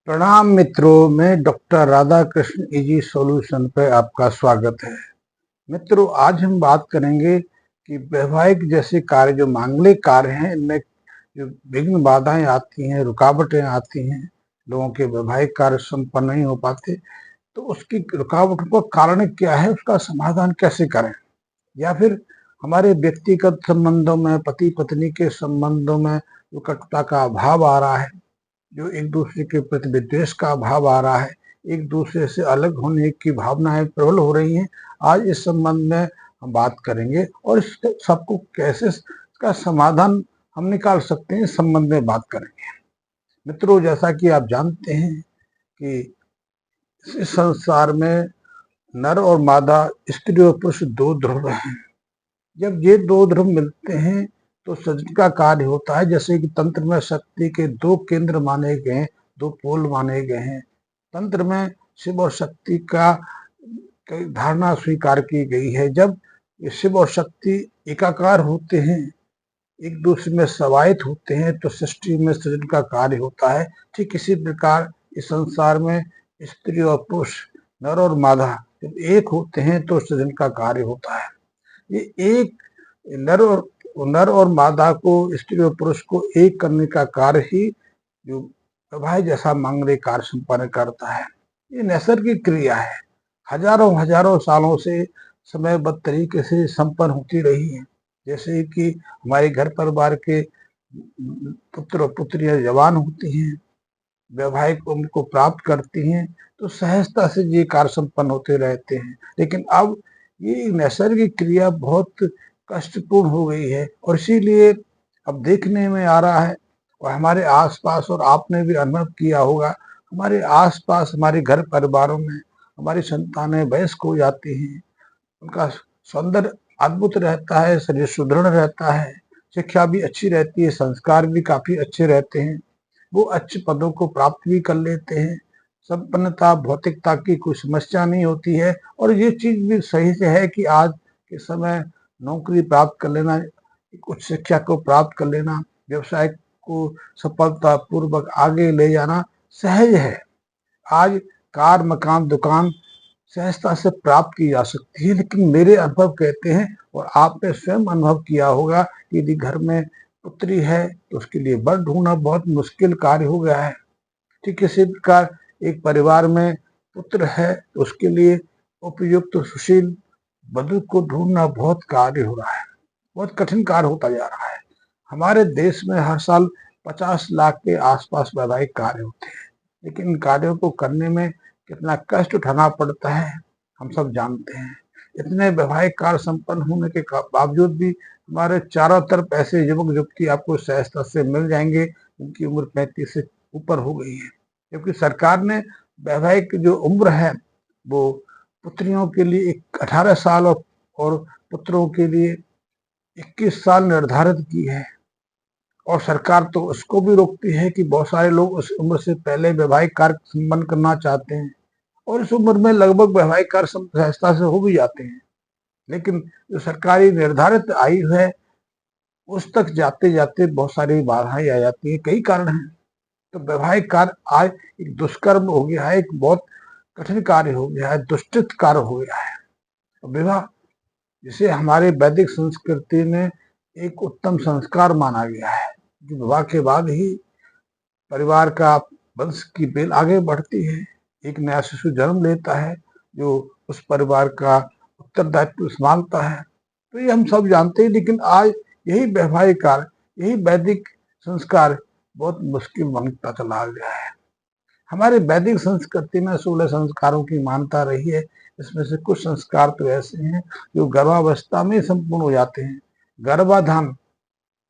प्रणाम मित्रों, मैं डॉक्टर राधाकृष्ण इजी सॉल्यूशन पे आपका स्वागत है। मित्रों, आज हम बात करेंगे कि वैवाहिक जैसे कार्य जो मांगलिक कार्य हैं, इनमें जो विघ्न बाधाएं आती हैं, रुकावटें आती हैं, लोगों के वैवाहिक कार्य संपन्न नहीं हो पाते, तो उसकी रुकावटों का कारण क्या है, उसका समाधान कैसे करें, या फिर हमारे व्यक्तिगत संबंधों में, पति पत्नी के संबंधों में जो कटुता का अभाव आ रहा है, जो एक दूसरे के प्रति विद्वेष का भाव आ रहा है, एक दूसरे से अलग होने की भावनाएं प्रबल हो रही हैं। आज इस संबंध में हम बात करेंगे और इस सबको कैसे इसका समाधान हम निकाल सकते हैं, इस संबंध में बात करेंगे। मित्रों, जैसा कि आप जानते हैं कि इस संसार में नर और मादा, स्त्री और पुरुष दो ध्रुव हैं। जब ये दो ध्रुव मिलते हैं तो सृजन का कार्य होता है। जैसे कि तंत्र में शक्ति के दो केंद्र माने गए हैं, दो पोल माने गए हैं। तंत्र में शिव और शक्ति का धारणा स्वीकार की गई है। जब शिव और शक्ति एकाकार होते हैं, एक दूसरे में समाहित होते हैं, तो सृष्टि में सृजन का कार्य होता है। ठीक इसी प्रकार इस संसार में स्त्री और पुरुष, नर और मादा जब एक होते हैं तो सृजन का कार्य होता है। ये एक नर और मादा को, स्त्री और पुरुष को एक करने का कार्य ही जो वैवाहिक जैसा मांगलिक कार्य संपन्न करता है। ये नैसर्गिक क्रिया है, हजारों हजारों सालों से समयबद्ध तरीके से संपन्न होती रही है। जैसे कि हमारे घर परिवार के पुत्र और पुत्रियां जवान होती हैं, वैवाहिक उम्र को प्राप्त करती हैं, तो सहजता से ये कार्य संपन्न होते रहते हैं। लेकिन अब ये नैसर्गिक क्रिया बहुत कष्टपूर्ण हो गई है, और इसीलिए अब देखने में आ रहा है, और हमारे आसपास, और आपने भी अनुभव किया होगा, हमारे आसपास, हमारे घर परिवारों में हमारी संतानें वयस्क हो जाती हैं। उनका सौंदर्य अद्भुत रहता है, शरीर सुदृढ़ रहता है, शिक्षा भी अच्छी रहती है, संस्कार भी काफी अच्छे रहते हैं, वो अच्छे पदों को प्राप्त भी कर लेते हैं, संपन्नता, भौतिकता की कोई समस्या नहीं होती है। और ये चीज भी सही से है कि आज के समय नौकरी प्राप्त कर लेना, उच्च शिक्षा को प्राप्त कर लेना, व्यवसाय को सफलता पूर्वक आगे ले जाना सहज है। आज कार, मकान, दुकान सहजता से प्राप्त की जा सकती है। लेकिन मेरे अनुभव कहते हैं, और आपने स्वयं अनुभव किया होगा, कि यदि घर में पुत्री है तो उसके लिए वर ढूंढना बहुत मुश्किल कार्य हो गया है। ठीक इसी प्रकार एक परिवार में पुत्र है तो उसके लिए उपयुक्त सुशील वधु को ढूंढना बहुत कार्य हो रहा है, बहुत कठिन कार्य होता जा रहा है। हमारे देश में हर साल 50 लाख के आसपास वैवाहिक कार्य होते हैं, लेकिन इन कार्यों को करने में कितना कष्ट उठाना पड़ता है हम सब जानते हैं। इतने वैवाहिक कार्य संपन्न होने के बावजूद भी हमारे चारों तरफ ऐसे युवक युवती आपको सहजता से मिल जाएंगे जिनकी उम्र 35 से ऊपर हो गई है, क्योंकि सरकार ने वैवाहिक जो उम्र है वो पुत्रियों के लिए 18 साल और पुत्रों के लिए 21 साल निर्धारित की है। और सरकार तो उसको भी रोकती है कि बहुत सारे लोग उस उम्र से पहले वैवाहिक कार्य संपन्न करना चाहते हैं, और इस उम्र में लगभग वैवाहिक कार्य सहजता से हो भी जाते हैं। लेकिन जो सरकारी निर्धारित आयु है, उस तक जाते जाते बहुत सारी बाधाएं आ जाती हैं। कई कारण हैं। तो वैवाहिक कार्य आज एक दुष्कर्म हो गया है, एक बहुत कठिन कार्य हो गया है, दुष्टित कार्य हो गया है। विवाह जिसे हमारे वैदिक संस्कृति में एक उत्तम संस्कार माना गया है, कि विवाह के बाद ही परिवार का वंश की बेल आगे बढ़ती है, एक नया शिशु जन्म लेता है जो उस परिवार का उत्तरदायित्व संभालता है। तो ये हम सब जानते हैं। लेकिन आज यही वैवाहिक कार्य, यही वैदिक संस्कार बहुत मुश्किल बनता चला गया है। हमारे वैदिक संस्कृति में 16 संस्कारों की मान्यता रही है। इसमें से कुछ संस्कार तो ऐसे हैं जो गर्भावस्था में संपूर्ण हो जाते हैं। गर्भाधान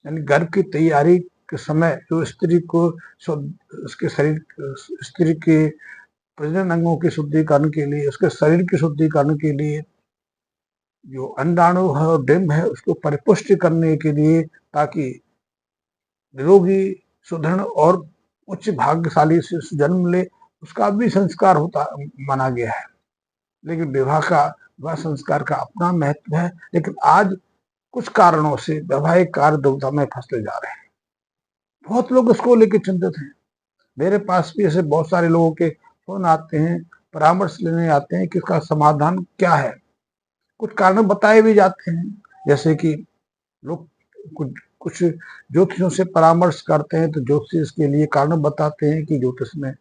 यानी गर्भ की तैयारी के समय जो स्त्री को उसके शरीर, स्त्री के प्रजनन अंगों के शुद्धिकरण के लिए, उसके शरीर के शुद्धिकरण के लिए, जो अंडाणु है और डिंब है उसको परिपुष्ट करने के लिए, ताकि निरोगी, सुदृढ़ और उच्च भाग्यशाली से जन्म ले, उसका भी संस्कार होता माना गया है। लेकिन विवाह संस्कार का अपना महत्व है। लेकिन आज कुछ कारणों से वैवाहिक कार्य दुविधा में फंसते जा रहे हैं। बहुत लोग इसको लेकर चिंतित हैं। मेरे पास भी ऐसे बहुत सारे लोगों के फोन आते हैं, परामर्श लेने आते हैं कि इसका समाधान क्या है। कुछ कारण बताए भी जाते हैं, जैसे कि लोग कुछ कुछ ज्योतिषियों से परामर्श करते हैं तो ज्योतिषी इसके लिए कारण बताते हैं कि ज्योतिष में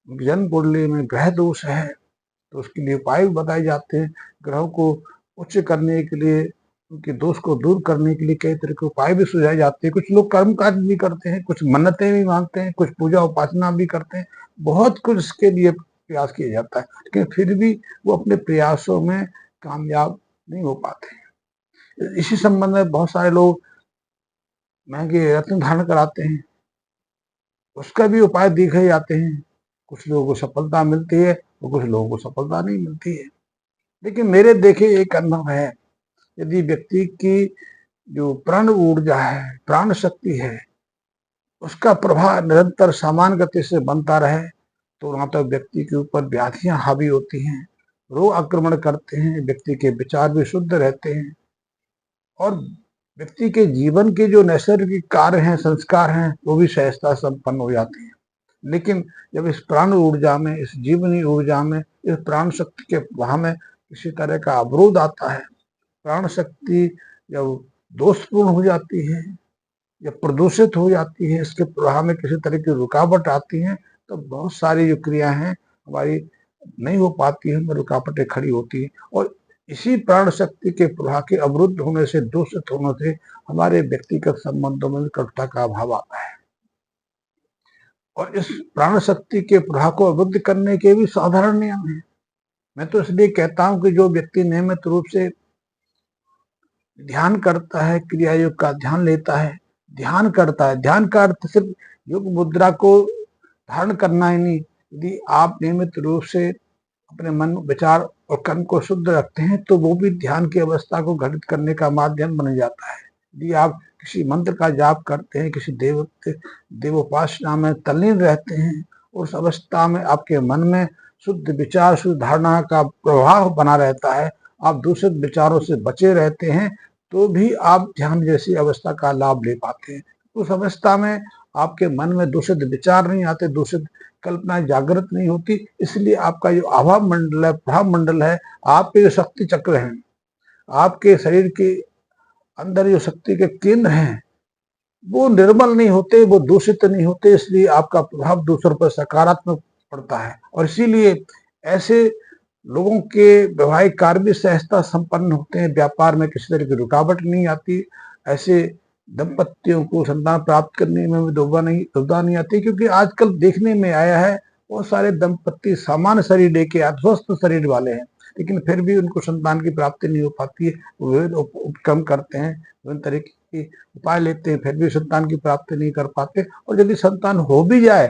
जन्म कुंडली में ग्रह दोष है, तो उसके लिए उपाय भी बताए जाते हैं। ग्रहों को उच्च करने के लिए, उनके दोष को दूर करने के लिए कई तरह के उपाय भी सुझाए जाते हैं। कुछ लोग कर्म काज भी करते हैं, कुछ मन्नतें भी मांगते हैं, कुछ पूजा उपासना भी करते हैं। बहुत कुछ इसके लिए प्रयास किया जाता है, लेकिन फिर भी वो अपने प्रयासों में कामयाब नहीं हो पाते। इसी संबंध में बहुत सारे लोग महंगे रत्न धारण कराते हैं, उसका भी उपाय दिखाए जाते हैं। कुछ लोगों को सफलता मिलती है और कुछ लोगों को सफलता नहीं मिलती है। लेकिन मेरे देखे एक अनुभव है, यदि व्यक्ति की जो प्राण ऊर्जा है, प्राण शक्ति है, उसका प्रभाव निरंतर समान गति से बनता रहे, तो ना तो व्यक्ति के ऊपर व्याधियां हावी होती हैं, रोग आक्रमण करते हैं, व्यक्ति के विचार भी शुद्ध रहते हैं और व्यक्ति के जीवन के जो नैसर्गिक कार्य हैं, संस्कार हैं, वो भी सहजता संपन्न हो जाते हैं। लेकिन जब इस प्राण ऊर्जा में, इस जीवनी ऊर्जा में, इस प्राण शक्ति के प्रवाह में किसी तरह का अवरोध आता है, प्राण शक्ति जब दोषपूर्ण हो जाती है या प्रदूषित हो जाती है, इसके प्रवाह में किसी तरह की रुकावट आती है, तो बहुत सारी जो क्रिया हैं हमारी नहीं हो पाती है, रुकावटें खड़ी होती है। और इसी प्राण शक्ति के प्रवाह के अवरुद्ध होने से, दूषित होने से हमारे व्यक्तिगत संबंधों में कटुता का अभाव आता है। और इस प्राण शक्ति के प्रवाह को अवरुद्ध करने के भी साधारण नियम है। मैं तो इसलिए कहता हूं कि जो व्यक्ति नियमित रूप से ध्यान करता है, क्रिया योग का ध्यान लेता है, ध्यान करता है, ध्यान का अर्थ सिर्फ योग मुद्रा को धारण करना ही नहीं। यदि आप नियमित रूप से अपने मन, विचार और कर्म को शुद्ध रखते हैं तो वो भी ध्यान की अवस्था को घटित करने का माध्यम बन जाता है। यदि आप किसी मंत्र का जाप करते हैं, किसी देवोपासना में तल्लीन रहते हैं, उस अवस्था में आपके मन में शुद्ध विचार, शुद्ध धारणा का प्रभाव बना रहता है, आप दूषित विचारों से बचे रहते हैं, तो भी आप ध्यान जैसी अवस्था का लाभ ले पाते हैं। उस अवस्था में आपके मन में दूषित विचार नहीं आते, दूषित कल्पनाएं जागृत नहीं होती, इसलिए आपका जो आभा मंडल है, प्रभाव मंडल है, आपके जो शक्ति चक्र हैं, आपके शरीर के अंदर जो शक्ति के केंद्र हैं, वो निर्मल नहीं होते, वो दूषित नहीं होते, इसलिए आपका प्रभाव दूसरों पर सकारात्मक पड़ता है। और इसीलिए ऐसे लोगों के वैवाहिक कार्य भी सहजता संपन्न होते हैं, व्यापार में किसी तरह की रुकावट नहीं आती। ऐसे दंपतियों को संतान प्राप्त करने में भी दुविधा नहीं आती, क्योंकि आजकल देखने में आया है बहुत सारे दंपति सामान्य शरीर लेके अस्वस्थ शरीर वाले हैं, लेकिन फिर भी उनको संतान की प्राप्ति नहीं हो पाती है। वो विविध उपक्रम करते हैं, विभिन्न तरीके के उपाय लेते हैं, फिर भी संतान की प्राप्ति नहीं कर पाते। और यदि संतान हो भी जाए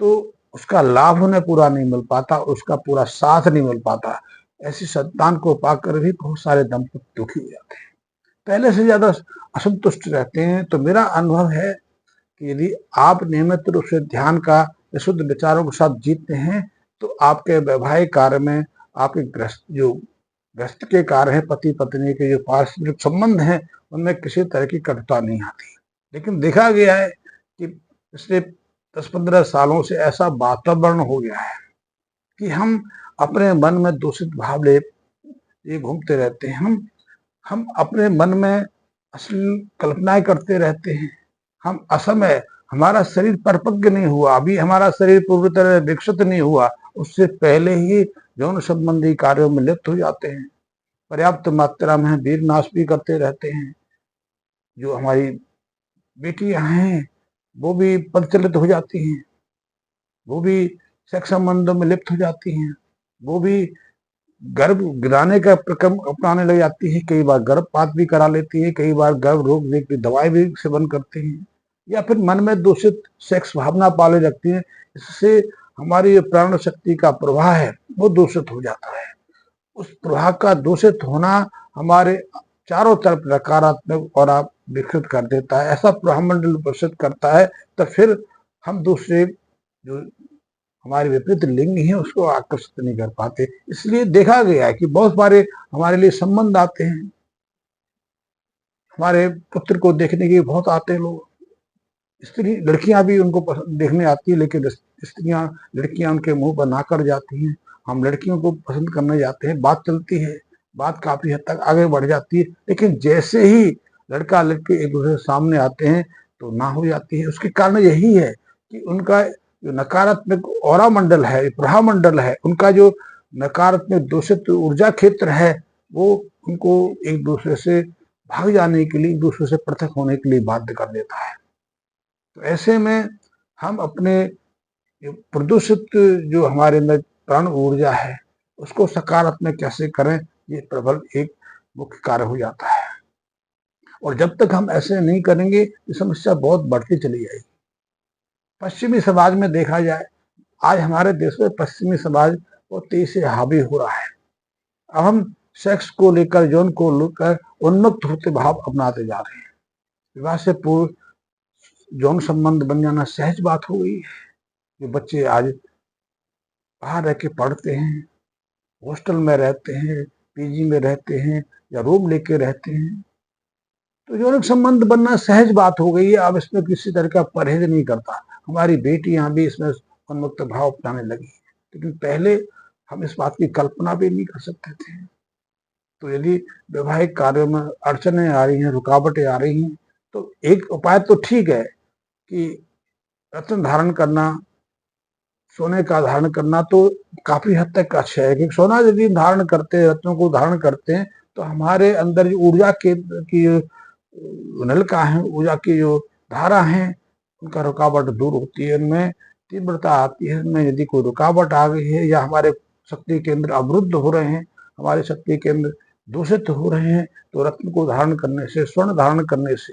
तो उसका लाभ उन्हें पूरा नहीं मिल पाता, उसका पूरा साथ नहीं मिल पाता। ऐसी संतान को पाकर भी बहुत सारे दंपति दुखी हो जाते हैं, पहले से ज्यादा असंतुष्ट रहते हैं। तो मेरा अनुभव है कि यदि आप नियमित रूप से ध्यान का शुद्ध विचारों के साथ जीते हैं, तो आपके वैवाहिक कार्य में, आपके ग्रस्त के कार्य है, पति पत्नी के जो पारस्परिक संबंध हैं, उनमें किसी तरह की कटुता नहीं आती। लेकिन देखा गया है कि पिछले 10-15 सालों से ऐसा वातावरण हो गया है कि हम अपने मन में दूषित भाव ले ये घूमते रहते हैं। हम अपने मन में अश्लील कल्पनाएं करते रहते हैं। हम असमय, हमारा शरीर परिपक्व नहीं हुआ, अभी हमारा शरीर पूरी तरह विकसित नहीं हुआ, उससे पहले ही यौन संबंधी कार्यों में लिप्त हो जाते हैं। पर्याप्त मात्रा में वीर नाश भी करते रहते हैं। जो हमारी बेटियां हैं वो भी प्रचलित हो जाती हैं, वो भी सेक्स संबंधों में लिप्त हो जाती हैं, वो भी गर्भ गिराने का प्रक्रम अपनाने लग जाती है। कई बार गर्भपात भी करा लेती है, कई बार गर्भ रोग की दवाई भी सेवन करती हैं, या फिर मन में दूषित सेक्स भावना पाले रखती है। इससे हमारी जो प्राण शक्ति का प्रवाह है वो दूषित हो जाता है। उस प्रवाह का दूषित होना हमारे चारों तरफ नकारात्मक और आप विकसित कर देता है, ऐसा प्रवाह मंडल विकसित करता है। तो फिर हम दूसरे जो हमारे विपरीत लिंग है उसको आकर्षित नहीं कर पाते। इसलिए देखा गया है कि बहुत सारे हमारे लिए संबंध आते हैं, हमारे पुत्र को देखने के बहुत आते हैं लोग, स्त्री लड़कियां भी उनको देखने आती है, लेकिन स्त्रियां लड़कियां उनके मुंह पर ना कर जाती हैं। हम लड़कियों को पसंद करने जाते हैं, बात चलती है, बात काफी हद तक आगे बढ़ जाती है, लेकिन जैसे ही लड़का लड़की एक दूसरे के सामने आते हैं तो ना हो जाती है। उसके कारण यही है कि उनका जो नकारात्मक ऑरा मंडल है, प्रभा मंडल है, उनका जो नकारात्मक दूषित ऊर्जा क्षेत्र है, वो उनको एक दूसरे से भाग जाने के लिए, एक दूसरे से पृथक होने के लिए बाध्य कर देता है। तो ऐसे में हम अपने प्रदूषित जो हमारे अंदर प्राण ऊर्जा है उसको सकारात्मक कैसे करें, ये प्रबल एक मुख्य कार्य हो जाता है। और जब तक हम ऐसे नहीं करेंगे ये समस्या बहुत बढ़ती चली जाएगी। पश्चिमी समाज में देखा जाए, आज हमारे देश में पश्चिमी समाज बहुत तेजी से हावी हो रहा है। अब हम सेक्स को लेकर, यौन को लेकर उन्मुक्त होते भाव अपनाते जा रहे हैं। विवाह से पूर्व यौन संबंध बन जाना सहज बात हो गई है। जो बच्चे आज बाहर रह के पढ़ते हैं, हॉस्टल में रहते हैं, पीजी में रहते हैं या रूम लेके रहते हैं, तो यौनिक संबंध बनना सहज बात हो गई है। अब इसमें किसी तरह का परहेज नहीं करता। हमारी बेटियां भी इसमें उन्मुक्त भाव अपनाने लगी, लेकिन पहले हम इस बात की कल्पना भी नहीं कर सकते थे। तो यदि वैवाहिक कार्यों में अड़चने आ रही हैं, रुकावटें आ रही हैं, तो एक उपाय तो ठीक है कि रत्न धारण करना, सोने का धारण करना तो काफी हद तक अच्छा है। क्योंकि सोना यदि धारण करते हैं, रत्नों को धारण करते हैं, तो हमारे अंदर जो ऊर्जा की नलिका है, ऊर्जा की जो धारा है, उनका रुकावट दूर होती है, उनमें तीव्रता आती है। उनमें यदि कोई रुकावट आ गई है या हमारे शक्ति केंद्र अवरुद्ध हो रहे हैं, हमारे शक्ति केंद्र दूषित हो रहे हैं, तो रत्न को धारण करने से, स्वर्ण धारण करने से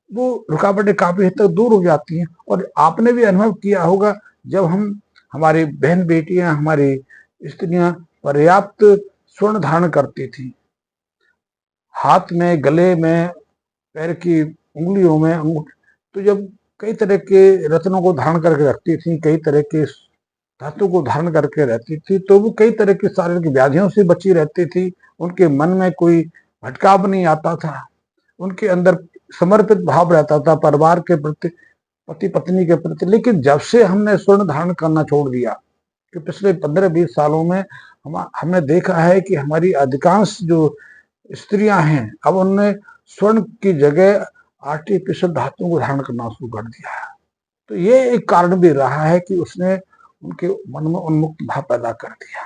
वो रुकावटें काफी हद तक दूर हो जाती हैं। और आपने भी अनुभव किया होगा, जब हमारी बहन बेटियां, हमारी स्त्रियां पर्याप्त स्वर्ण धारण करती थी, हाथ में, गले में, पैर की उंगलियों में, तो जब कई तरह के रत्नों को धारण करके रखती थी, कई तरह के धातु को धारण करके रहती थी, तो वो कई तरह की शारीरिक व्याधियों से बची रहती थी। उनके मन में कोई भटकाव नहीं आता था, उनके अंदर समर्पित भाव रहता था परिवार के प्रति, पति पत्नी के प्रति। लेकिन जब से हमने स्वर्ण धारण करना छोड़ दिया, कि पिछले 15-20 सालों में हमने देखा है कि हमारी अधिकांश जो स्त्रियां हैं, अब उनने स्वर्ण की जगह आर्टिफिशियल धातुओं को धारण करना शुरू कर दिया है। तो ये एक कारण भी रहा है कि उसने उनके मन में उन्मुक्त भाव पैदा कर दिया।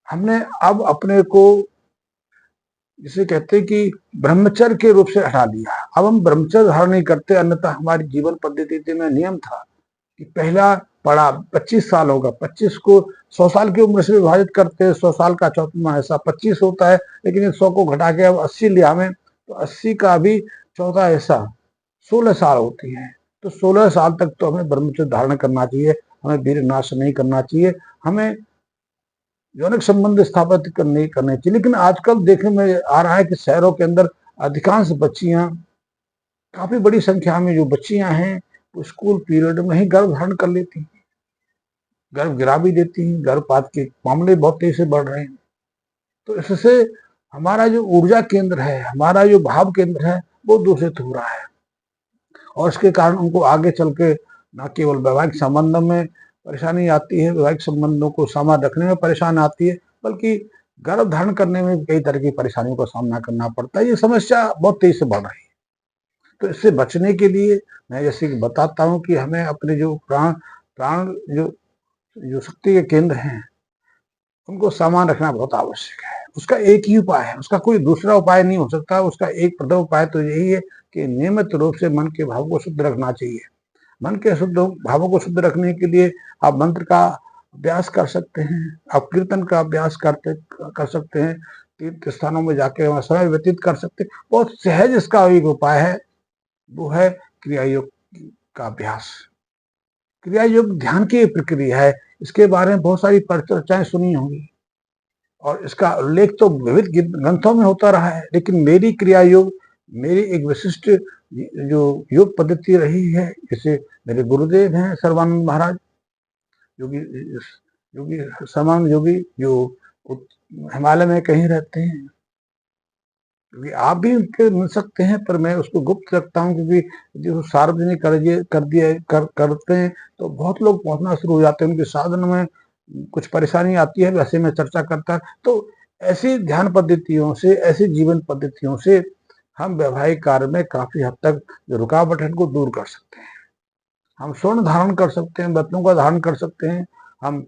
हमने अब अपने को, जिसे कहते हैं कि ब्रह्मचर्य के रूप से हटा लिया। अब हम ब्रह्मचर्य धारण नहीं करते, अन्यथा हमारी जीवन पद्धति में नियम था कि पहला पड़ा 25 साल होगा, 25 को 100 साल की उम्र से विभाजित करते हैं, 100 साल का चौथा हिस्सा 25 होता है, लेकिन 100 को घटा के अब 80 लिया हमें, तो 80 का भी चौथा हिस्सा 16 साल होती है। तो 16 साल तक तो हमें ब्रह्मचर्य धारण करना चाहिए, हमें वीर नाश नहीं करना चाहिए, हमें यौनिक संबंध स्थापित करने चाहिए। लेकिन आजकल देखने में आ रहा है कि शहरों के अंदर अधिकांश बच्चियां, काफी बड़ी संख्या में जो बच्चियां हैं, वो स्कूल पीरियड में ही गर्भ धारण कर लेती हैं, गर्भ गिरा भी देती हैं। गर्भपात के मामले बहुत तेजी से बढ़ रहे हैं। तो इससे हमारा जो ऊर्जा केंद्र है, हमारा जो भाव केंद्र है, वो दूषित हो रहा है। और इसके कारण उनको आगे चल के न केवल वैवाहिक संबंध में परेशानी आती है, वैवाहिक संबंधों को सामान्य रखने में परेशान आती है, बल्कि गर्भ धारण करने में कई तरह की परेशानियों का सामना करना पड़ता है। ये समस्या बहुत तेजी से बढ़ रही है। तो इससे बचने के लिए मैं जैसे कि बताता हूँ कि हमें अपने जो प्राण प्राण जो जो शक्ति के केंद्र हैं, उनको सामान रखना बहुत आवश्यक है। उसका एक ही उपाय है, उसका कोई दूसरा उपाय नहीं हो सकता। उसका एक प्रथम उपाय तो यही है कि नियमित रूप से मन के भाव को शुद्ध रखना चाहिए। मन के शुद्ध भावों को शुद्ध रखने के लिए आप मंत्र का अभ्यास कर सकते हैं, आप कीर्तन का अभ्यास कर सकते हैं, तीर्थ स्थानों में जाके वहां समय व्यतीत कर सकते हैं। बहुत सहज इसका एक उपाय है, वो है क्रिया योग का अभ्यास। क्रिया योग ध्यान की प्रक्रिया है। इसके बारे में बहुत सारी चर्चाएं सुनी होंगी और इसका उल्लेख तो विविध ग्रंथों में होता रहा है, लेकिन मेरी क्रिया योग, मेरी एक विशिष्ट जो योग पद्धति रही है, जैसे मेरे गुरुदेव हैं सर्वानंद महाराज, योगी योगी सर्वानंद योगी, जो हिमालय में कहीं रहते हैं, क्योंकि आप भी उनके मिल सकते हैं, पर मैं उसको गुप्त रखता हूँ, क्योंकि जो सार्वजनिक करते हैं तो बहुत लोग पहुंचना शुरू हो जाते हैं, उनके साधन में कुछ परेशानी आती है, वैसे में चर्चा करता है। तो ऐसी ध्यान पद्धतियों से, ऐसी जीवन पद्धतियों से हम वैवाहिक कार्य में काफी हद तक जो रुकावट है उनको दूर कर सकते हैं। हम स्वर्ण धारण कर सकते हैं, रत्नों का धारण कर सकते हैं, हम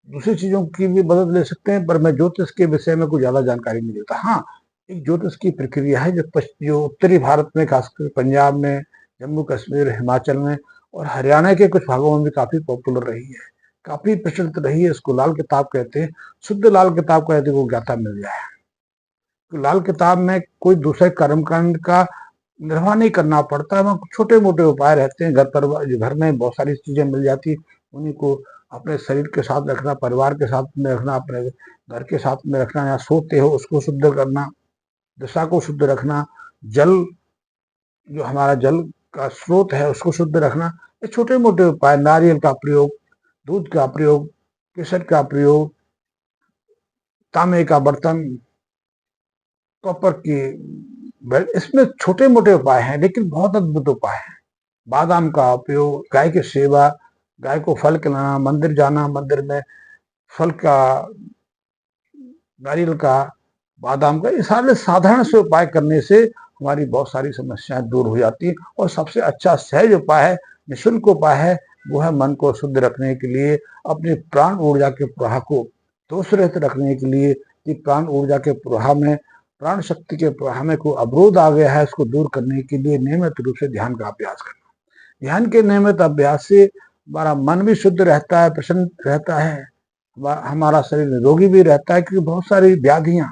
दूसरी चीजों की भी मदद ले सकते हैं, पर मैं ज्योतिष के विषय में कुछ ज्यादा जानकारी नहीं देता। हाँ, एक ज्योतिष की प्रक्रिया है जो उत्तरी भारत में, खासकर पंजाब में, जम्मू कश्मीर, हिमाचल में और हरियाणा के कुछ भागों में भी काफी पॉपुलर रही है, काफी प्रचलित रही है। इसको लाल किताब कहते हैं, शुद्ध लाल किताब कहते हैं, वो ज्ञाता मिल जाए। तो लाल किताब में कोई दूसरे कर्मकांड का निर्वाह नहीं करना पड़ता, वहाँ छोटे मोटे उपाय रहते हैं। घर में बहुत सारी चीजें मिल जाती, उन्हीं को अपने शरीर के साथ रखना, परिवार के साथ में रखना, अपने घर के साथ में रखना, या सोते हो उसको शुद्ध करना, दिशा को शुद्ध रखना, जल जो हमारा जल का स्रोत है उसको शुद्ध रखना। ये छोटे मोटे उपाय, नारियल का प्रयोग, दूध का प्रयोग, केसर का प्रयोग, तांबे का बर्तन, कॉपर की बेल्ट, इसमें छोटे मोटे उपाय हैं लेकिन बहुत अद्भुत उपाय हैं। बादाम का उपयोग, गाय की सेवा, गाय को फल खिलाना, मंदिर जाना, मंदिर में फल का, नारियल का, बादाम का, ये सारे साधारण से उपाय करने से हमारी बहुत सारी समस्याएं दूर हो जाती हैं। और सबसे अच्छा सहज उपाय है, निःशुल्क उपाय है, वो है मन को शुद्ध रखने के लिए, अपनी प्राण ऊर्जा के प्रवाह को दोष रहित रखने के लिए, कि प्राण ऊर्जा के प्रवाह में, प्राण शक्ति के प्रवाह में कोई अवरोध आ गया है, इसको दूर करने के लिए नियमित रूप से ध्यान का अभ्यास करना। ध्यान के नियमित अभ्यास से हमारा मन भी शुद्ध रहता है, प्रसन्न रहता है, हमारा शरीर निरोगी भी रहता है। क्योंकि बहुत सारी व्याधियां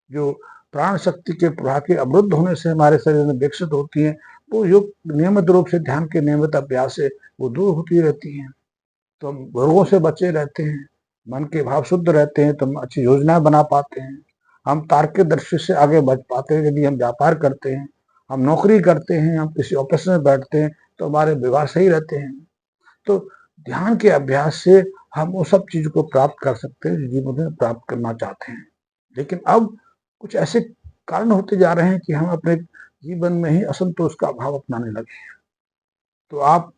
जो प्राण शक्ति के प्रवाह के अवरुद्ध होने से हमारे शरीर में विकसित होती हैं, वो योग नियमित रूप से, ध्यान के नियमित अभ्यास से वो दूर होती रहती हैं। तो हम रोगों से बचे रहते हैं, मन के भाव शुद्ध रहते हैं, तो हम अच्छी योजनाएं बना पाते हैं, हम तार्किक दृष्टि से आगे बढ़ पाते हैं। यदि हम व्यापार करते हैं, हम नौकरी करते हैं, हम किसी ऑफिस में बैठते हैं, तो हमारे व्यवहार सही रहते हैं। तो ध्यान के अभ्यास से हम वो सब चीज को प्राप्त कर सकते हैं जो जीवन में प्राप्त करना चाहते हैं। लेकिन अब कुछ ऐसे कारण होते जा रहे हैं कि हम अपने जीवन में ही असंतोष का भाव अपनाने लगे हैं। तो आप